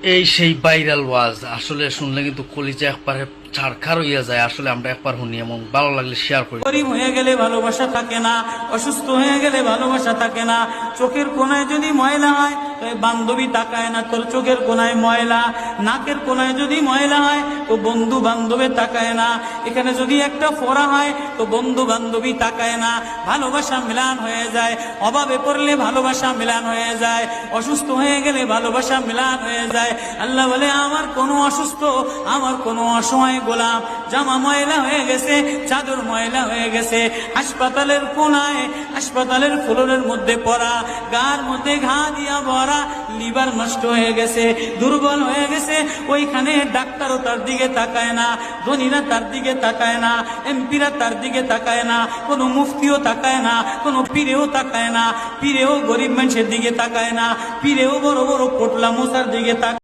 এই সেই ভাইরাল ওয়াজ আসলে শুনলে কিন্তু কলিজা একবারে ছাড়খার হইয়া যায়। আসলে আমরা একবার শুনি এবং ভালো লাগলে শেয়ার করি। গরিব হয়ে গেলে ভালোবাসা থাকে না, অসুস্থ হয়ে গেলে ভালোবাসা থাকে না। চোখের কোনায় যদি ময়লা হয় তো বান্ধবী তাকায় না, তোর চোখের কোনায় ময়লা। নাকের কোনায় যদি ময়লা হয় তো বন্ধু বান্ধবে তাকায় না। এখানে যদি একটা ফোড়া হয় তো বন্ধু বান্ধবী তাকায় না। ভালোবাসা মিলান হয়ে যায়, অভাবে পড়লে ভালোবাসা মিলান হয়ে যায়, অসুস্থ হয়ে গেলে ভালোবাসা মিলান হয়ে যায়। আল্লাহ বলে আমার কোনো অসুস্থ, আমার কোনো অসহায় গোলাম জামা ময়লা হয়ে গেছে, চাদর ময়লা হয়ে গেছে, হাসপাতালের কোনায় হাসপাতালের ফ্লোরের মধ্যে পড়া, গার মধ্যে ঘা দিয়া ভরা, লিভার নষ্ট হয়ে গেছে, দুর্বল হয়ে গেছে। ওইখানে ডাক্তারও তার দিকে তাকায় না, ধনীরা তার দিকে তাকায় না, এমপিরা তার দিকে তাকায় না, কোনো মুফতিও তাকায় না, কোনো পীরেও তাকায় না। পীরেও গরিব মানুষের দিকে তাকায় না, পীরেও বড় বড় পোটলা মোসার দিকে তাকায়।